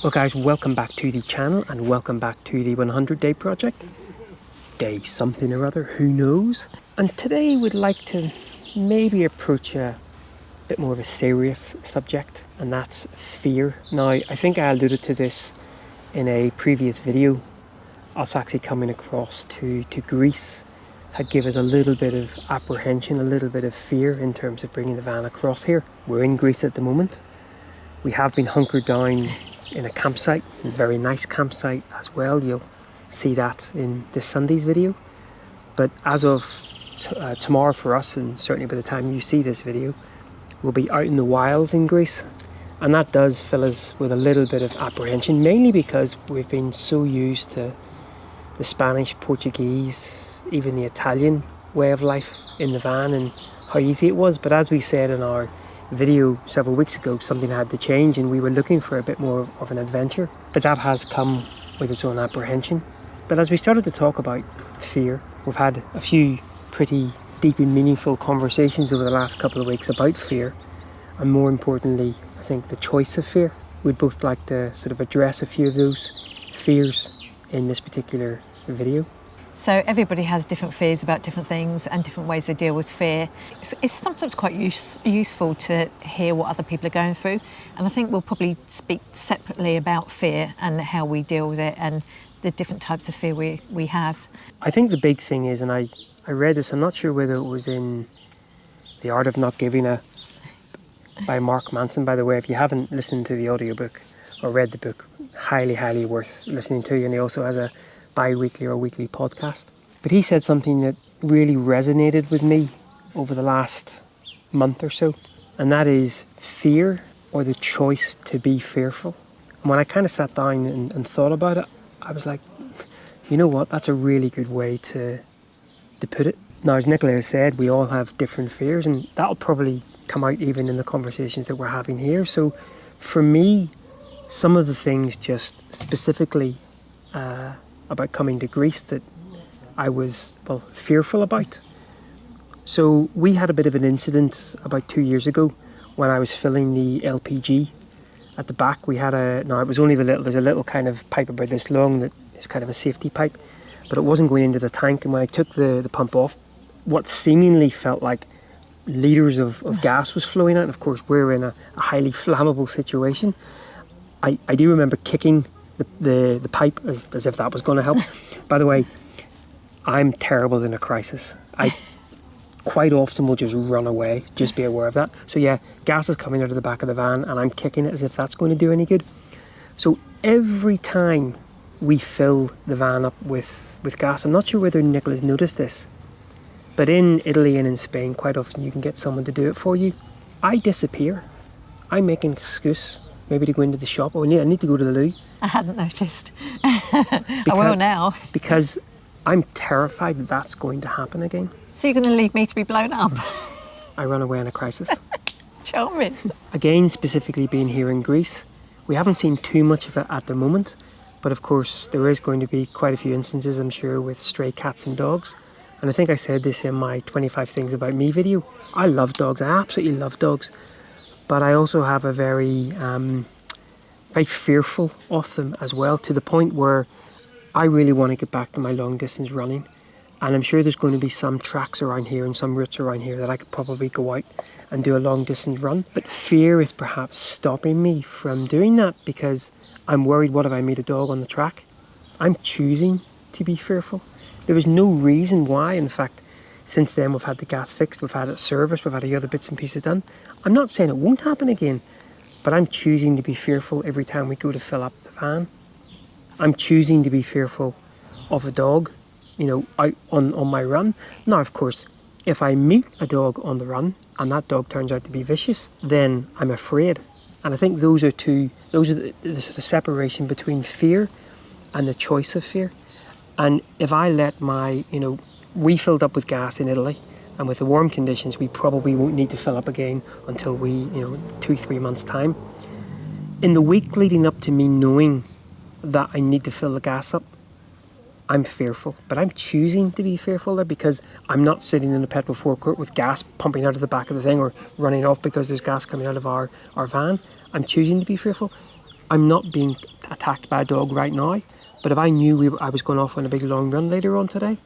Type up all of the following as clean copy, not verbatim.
Well guys, welcome back to the channel and welcome back to the 100 day project. Day something or other, who knows? And today we'd like to maybe approach a bit more of a serious subject, and that's fear. Now, I think I alluded to this in a previous video. Us actually coming across to Greece had given us a little bit of apprehension, a little bit of fear in terms of bringing the van across here. We're in Greece at the moment. We have been hunkered down in a campsite, a very nice campsite as well. You'll see that in this Sunday's video. But as of tomorrow for us, and certainly by the time you see this video, we'll be out in the wilds in Greece. And that does fill us with a little bit of apprehension, mainly because we've been so used to the Spanish, Portuguese, even the Italian way of life in the van and how easy it was. But as we said in our video several weeks ago, something had to change and we were looking for a bit more of an adventure, but that has come with its own apprehension. But as we started to talk about fear, we've had a few pretty deep and meaningful conversations over the last couple of weeks about fear, and more importantly, I think the choice of fear. We'd both like to sort of address a few of those fears in this particular video. So everybody has different fears about different things and different ways they deal with fear. It's sometimes quite useful to hear what other people are going through. And I think we'll probably speak separately about fear and how we deal with it and the different types of fear we have. I think the big thing is, and I read this, I'm not sure whether it was in The Art of Not Giving a by Mark Manson. By the way, if you haven't listened to the audiobook or read the book, highly worth listening to. And he also has a bi-weekly or weekly podcast. But he said something that really resonated with me over the last month or so, and that is fear or the choice to be fearful. And when I kind of sat down and thought about it, I was like, you know what, that's a really good way to put it. Now, as Nicola has said, we all have different fears, and that'll probably come out even in the conversations that we're having here. So for me, some of the things just specifically about coming to Greece that I was, fearful about. So we had a bit of an incident about 2 years ago when I was filling the LPG at the back. We had now it was only there's a little kind of pipe about this long that is kind of a safety pipe, but it wasn't going into the tank. And when I took the pump off, what seemingly felt like litres of gas was flowing out. And of course, we're in a highly flammable situation. I do remember kicking the pipe as if that was going to help. By the way, I'm terrible in a crisis. I quite often will just run away. Just be aware of that. So yeah, gas is coming out of the back of the van and I'm kicking it as if that's going to do any good. So every time we fill the van up with gas, I'm not sure whether Nicola's noticed this, but in Italy and in Spain, quite often you can get someone to do it for you. I disappear. I make an excuse, maybe to go into the shop. I need to go to the loo. I hadn't noticed. I will now. Because I'm terrified that that's going to happen again. So you're going to leave me to be blown up? I run away in a crisis. Charming. Again, specifically being here in Greece, we haven't seen too much of it at the moment, but of course there is going to be quite a few instances, I'm sure, with stray cats and dogs. And I think I said this in my 25 Things About Me video. I love dogs. I absolutely love dogs. But I also have a very fearful of them as well, to the point where I really want to get back to my long distance running. And I'm sure there's going to be some tracks around here and some routes around here that I could probably go out and do a long distance run. But fear is perhaps stopping me from doing that because I'm worried, what if I meet a dog on the track? I'm choosing to be fearful. There was no reason why. In fact, since then we've had the gas fixed, we've had it serviced, we've had the other bits and pieces done. I'm not saying it won't happen again, but I'm choosing to be fearful every time we go to fill up the van. I'm choosing to be fearful of a dog, out on my run. Now, of course, if I meet a dog on the run and that dog turns out to be vicious, then I'm afraid. And I think those are the separation between fear and the choice of fear. And if I let we filled up with gas in Italy, and with the warm conditions, we probably won't need to fill up again until 2-3 months' time. In the week leading up to me knowing that I need to fill the gas up, I'm fearful. But I'm choosing to be fearful there because I'm not sitting in a petrol forecourt with gas pumping out of the back of the thing or running off because there's gas coming out of our van. I'm choosing to be fearful. I'm not being attacked by a dog right now, but if I knew I was going off on a big long run later on today,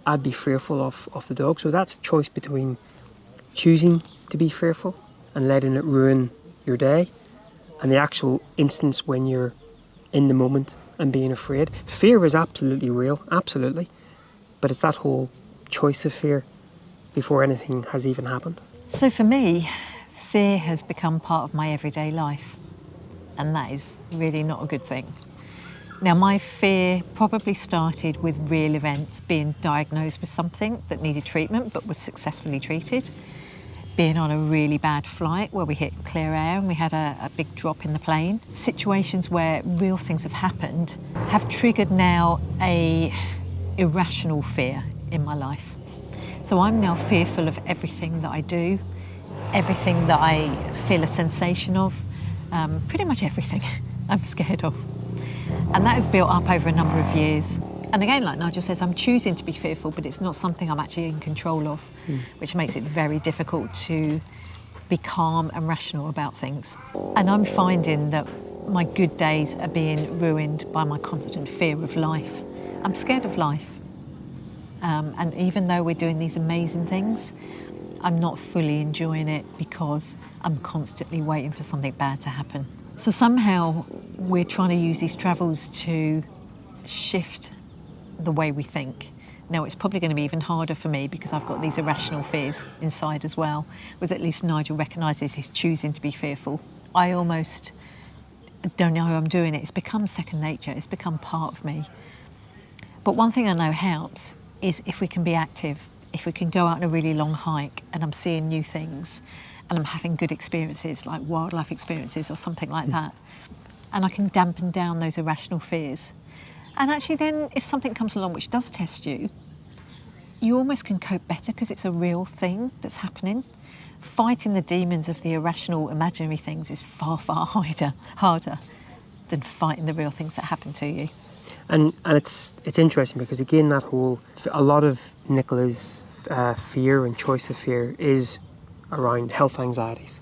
I'd be fearful of the dog. So that's choice between choosing to be fearful and letting it ruin your day, and the actual instance when you're in the moment and being afraid. Fear is absolutely real, absolutely, but it's that whole choice of fear before anything has even happened. So for me, fear has become part of my everyday life, and that is really not a good thing. Now, my fear probably started with real events, being diagnosed with something that needed treatment but was successfully treated, being on a really bad flight where we hit clear air and we had a big drop in the plane. Situations where real things have happened have triggered now a irrational fear in my life. So I'm now fearful of everything that I do, everything that I feel a sensation of, pretty much everything I'm scared of. And that has built up over a number of years. And again, like Nigel says, I'm choosing to be fearful, but it's not something I'm actually in control of, which makes it very difficult to be calm and rational about things. And I'm finding that my good days are being ruined by my constant fear of life. I'm scared of life. And even though we're doing these amazing things, I'm not fully enjoying it because I'm constantly waiting for something bad to happen. So somehow we're trying to use these travels to shift the way we think. Now, it's probably going to be even harder for me because I've got these irrational fears inside as well, whereas at least Nigel recognises he's choosing to be fearful. I almost don't know how I'm doing it. It's become second nature. It's become part of me. But one thing I know helps is if we can be active, if we can go out on a really long hike and I'm seeing new things and I'm having good experiences like wildlife experiences or something like that, and I can dampen down those irrational fears. And actually then if something comes along which does test you, you almost can cope better because it's a real thing that's happening. Fighting the demons of the irrational imaginary things is far, far harder than fighting the real things that happen to you. And it's interesting because again a lot of Nicola's fear and choice of fear is around health anxieties.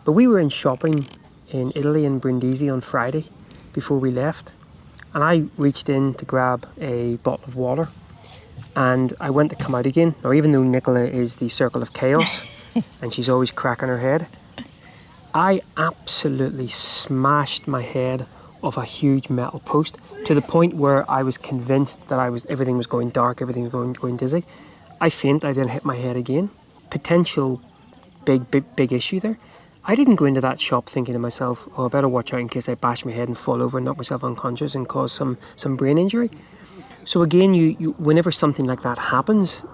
But we were in shopping in Italy in Brindisi on Friday before we left, and I reached in to grab a bottle of water and I went to come out again. Now, even though Nicola is the circle of chaos and she's always cracking her head, I absolutely smashed my head off a huge metal post to the point where I was convinced that everything was going dark, everything was going dizzy. I faint, I then hit my head again. Potential big issue there. I didn't go into that shop thinking to myself, oh, I better watch out in case I bash my head and fall over and knock myself unconscious and cause some brain injury. So again, you whenever something like that happens,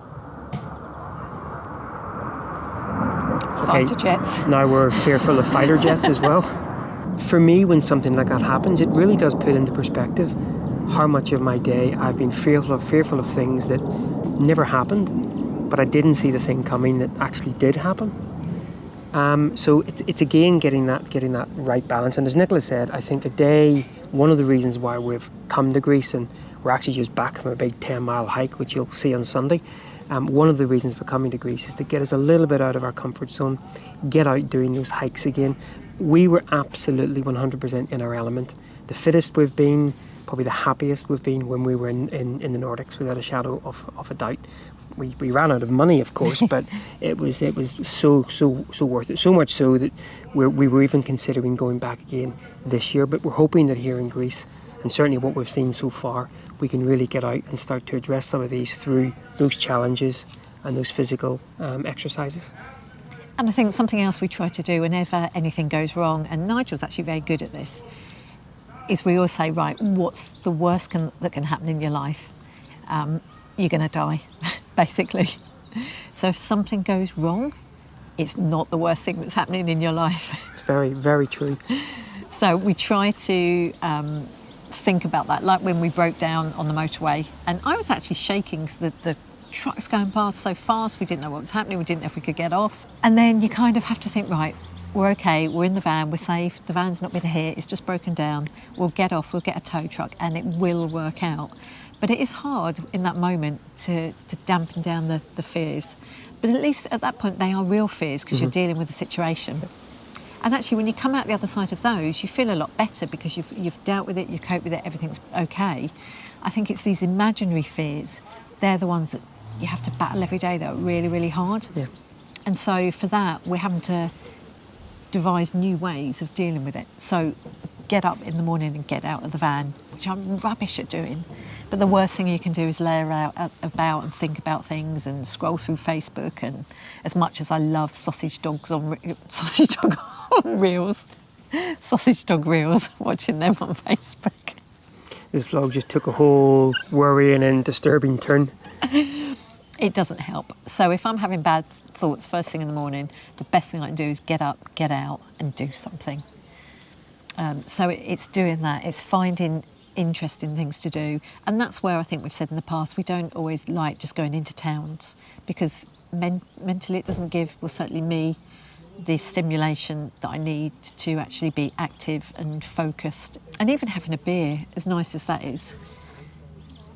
Fighter jets. Now we're fearful of fighter jets as well. For me, when something like that happens, it really does put into perspective how much of my day I've been fearful of things that never happened, but I didn't see the thing coming that actually did happen. So it's again getting that right balance. And as Nicola said, I think one of the reasons why we've come to Greece, and we're actually just back from a big 10-mile hike, which you'll see on Sunday. One of the reasons for coming to Greece is to get us a little bit out of our comfort zone, get out doing those hikes again. We were absolutely 100% in our element. The fittest we've been, probably the happiest we've been when we were in the Nordics, without a shadow of a doubt. We ran out of money, of course, but it was so worth it. So much so that we were even considering going back again this year. But we're hoping that here in Greece, and certainly what we've seen so far, we can really get out and start to address some of these through those challenges and those physical exercises. And I think something else we try to do whenever anything goes wrong, and Nigel's actually very good at this, is we always say, right, what's the worst that can happen in your life? You're going to die, basically. So if something goes wrong, it's not the worst thing that's happening in your life. It's very, very true. So we try to think about that, like when we broke down on the motorway, and I was actually shaking because the trucks going past so fast, we didn't know what was happening, we didn't know if we could get off. And then you kind of have to think, right, we're okay, we're in the van, we're safe, the van's not been hit, it's just broken down, we'll get off, we'll get a tow truck, and it will work out. But it is hard in that moment to dampen down the fears. But at least at that point, they are real fears because you're dealing with the situation. And actually, when you come out the other side of those, you feel a lot better because you've dealt with it, you cope with it, everything's okay. I think it's these imaginary fears, they're the ones that you have to battle every day that are really, really hard. Yeah. And so for that, we're having to devise new ways of dealing with it. So get up in the morning and get out of the van, which I'm rubbish at doing. But the worst thing you can do is lay about and think about things and scroll through Facebook. And as much as I love sausage dog reels, sausage dog reels, watching them on Facebook. This vlog just took a whole worrying and disturbing turn. It doesn't help. So if I'm having bad thoughts first thing in the morning, the best thing I can do is get up, get out and do something. So it's doing that. It's finding interesting things to do. And that's where I think we've said in the past, we don't always like just going into towns because mentally it doesn't give, well, certainly me, the stimulation that I need to actually be active and focused. And even having a beer, as nice as that is,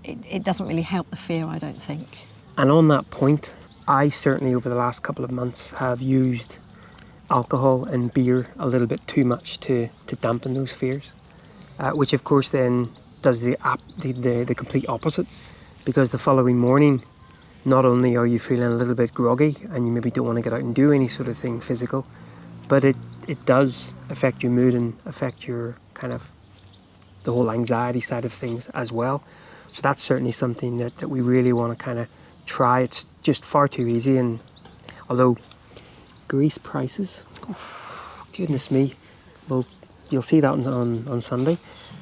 it doesn't really help the fear, I don't think. And on that point, I certainly over the last couple of months have used alcohol and beer a little bit too much to dampen those fears, which of course then does the complete opposite, because the following morning, not only are you feeling a little bit groggy and you maybe don't want to get out and do any sort of thing physical, but it does affect your mood and affect your kind of the whole anxiety side of things as well. So that's certainly something that we really want to kind of try. It's just far too easy, and although grease prices, goodness me, well, you'll see that on Sunday.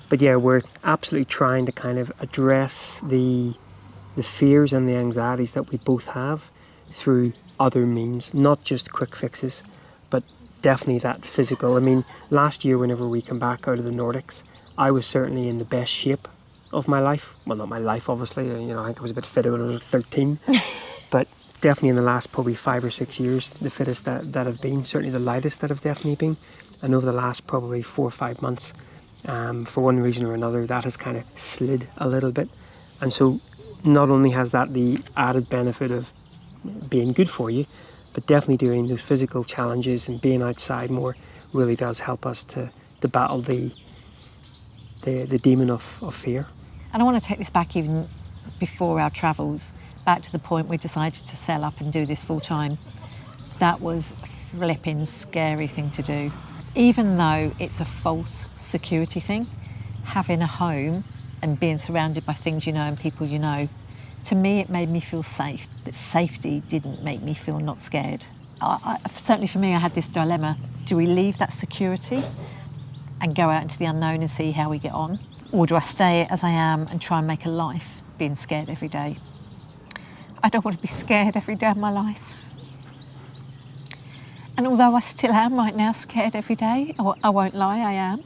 But yeah, we're absolutely trying to kind of address the fears and the anxieties that we both have through other means, not just quick fixes, but definitely that physical. I mean, last year whenever we came back out of the Nordics, I was certainly in the best shape of my life. Well, not my life, obviously. You know, I think I was a bit fitter when I was 13, but definitely in the last probably 5 or 6 years, the fittest that I've been, certainly the lightest that I've definitely been. And over the last probably 4 or 5 months, for one reason or another, that has kind of slid a little bit. And so not only has that the added benefit of being good for you, but definitely doing those physical challenges and being outside more really does help us to battle the demon of fear. And I want to take this back even before our travels, back to the point we decided to sell up and do this full time. That was a flipping scary thing to do. Even though it's a false security thing, having a home and being surrounded by things you know and people you know, to me it made me feel safe. But safety didn't make me feel not scared. Certainly for me, I had this dilemma. Do we leave that security and go out into the unknown and see how we get on? Or do I stay as I am and try and make a life being scared every day? I don't want to be scared every day of my life. And although I still am right now scared every day, I won't lie, I am.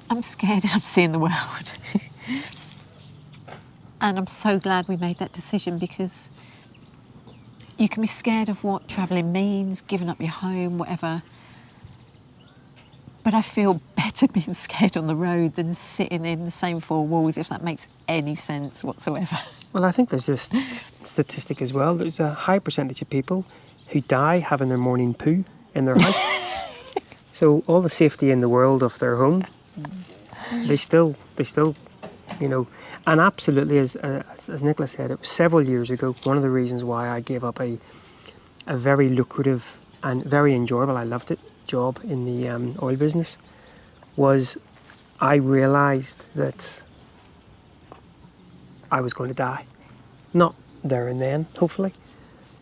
I'm scared and I'm seeing the world. And I'm so glad we made that decision, because you can be scared of what travelling means, giving up your home, whatever. But I feel better being scared on the road than sitting in the same four walls, if that makes any sense whatsoever. Well, I think there's this statistic as well. There's a high percentage of people who die having their morning poo in their house. So all the safety in the world of their home, they still, you know, and absolutely, as Nicola said, it was several years ago. One of the reasons why I gave up a very lucrative and very enjoyable, I loved it, job in the oil business, was I realised that I was going to die. Not there and then, hopefully,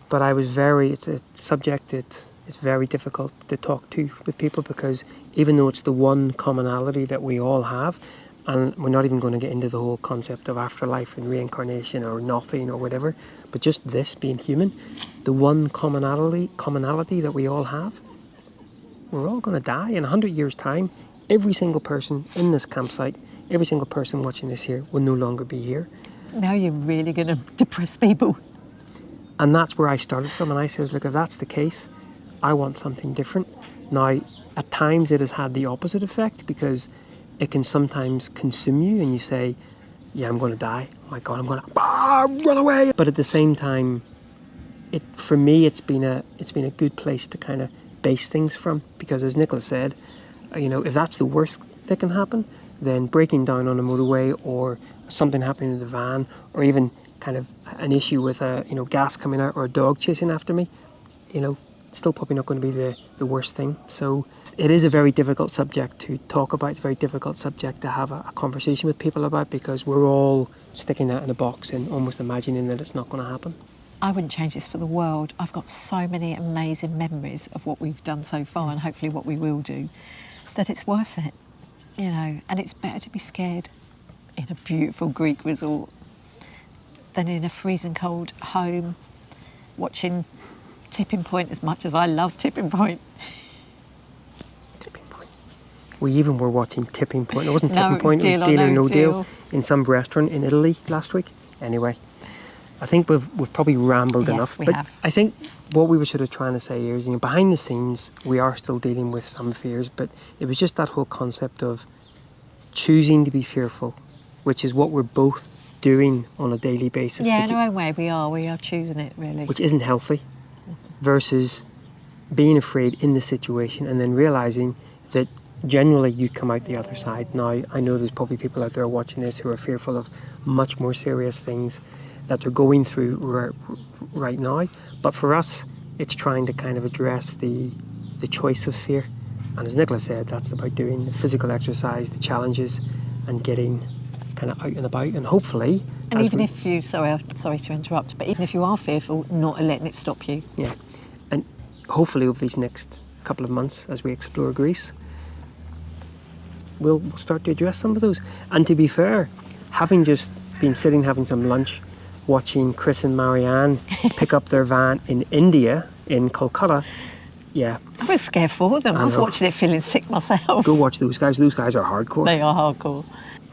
but I was it's a subject that is very difficult to talk to with people, because even though it's the one commonality that we all have, and we're not even going to get into the whole concept of afterlife and reincarnation or nothing or whatever, but just this being human, the one commonality that we all have, we're all going to die. In 100 years' time, every single person in this campsite, every single person watching this here will no longer be here. Now you're really going to depress people. And that's where I started from. And I says, look, if that's the case, I want something different. Now, at times it has had the opposite effect, because it can sometimes consume you and you say, yeah, I'm going to die. Oh my God, I'm going to run away. But at the same time, for me, it's been a good place to kind of base things from. Because as Nicola said, if that's the worst that can happen, then breaking down on a motorway, or something happening in the van, or even kind of an issue with gas coming out, or a dog chasing after me, it's still probably not going to be the worst thing. So it is a very difficult subject to talk about. It's a very difficult subject to have a conversation with people about, because we're all sticking that in a box and almost imagining that it's not going to happen. I wouldn't change this for the world. I've got so many amazing memories of what we've done so far, and hopefully what we will do, that it's worth it, and it's better to be scared in a beautiful Greek resort than in a freezing cold home watching Tipping Point, as much as I love Tipping Point. Tipping Point. We even were watching Tipping Point. It wasn't No, Tipping Point, it was Deal or No Deal in some restaurant in Italy last week. Anyway, I think we've probably rambled enough. We but have. I think what we were sort of trying to say here is, behind the scenes, we are still dealing with some fears, but it was just that whole concept of choosing to be fearful, which is what we're both doing on a daily basis. Yeah, in our own way, we are choosing it, really. Which isn't healthy, versus being afraid in the situation and then realising that generally you come out the other side. Now, I know there's probably people out there watching this who are fearful of much more serious things that they're going through right now, but for us, it's trying to kind of address the choice of fear. And as Nicola said, that's about doing the physical exercise, the challenges, and getting kind of out and about, and hopefully... And even if you, sorry to interrupt, but even if you are fearful, not letting it stop you. Yeah, and hopefully over these next couple of months, as we explore Greece, we'll start to address some of those. And to be fair, having just been sitting having some lunch, watching Chris and Marianne pick up their van in India, in Kolkata, yeah. I was scared for them. I was watching it feeling sick myself. Go watch those guys. Those guys are hardcore. They are hardcore.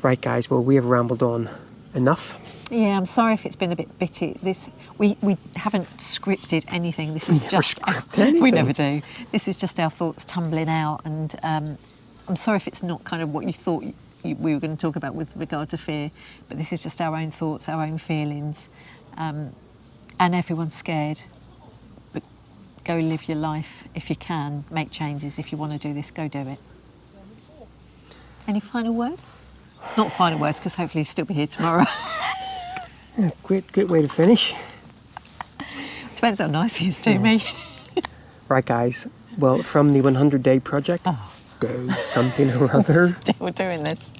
Right, guys, well, we have rambled on enough. Yeah, I'm sorry if it's been a bit bitty. We haven't scripted anything. This is We never do. This is just our thoughts tumbling out, and I'm sorry if it's not kind of what you thought we were going to talk about with regard to fear, but this is just our own thoughts, our own feelings, and everyone's scared. But go live your life if you can. Make changes if you want to do this. Go do it. Any final words? Not final words, because hopefully you'll still be here tomorrow. Yeah, great way to finish. Depends how nice he is to me. Right, guys. Well, from the 100-day project, day something or other, Still doing this.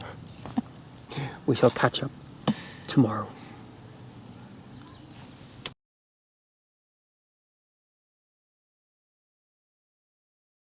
we shall catch up tomorrow.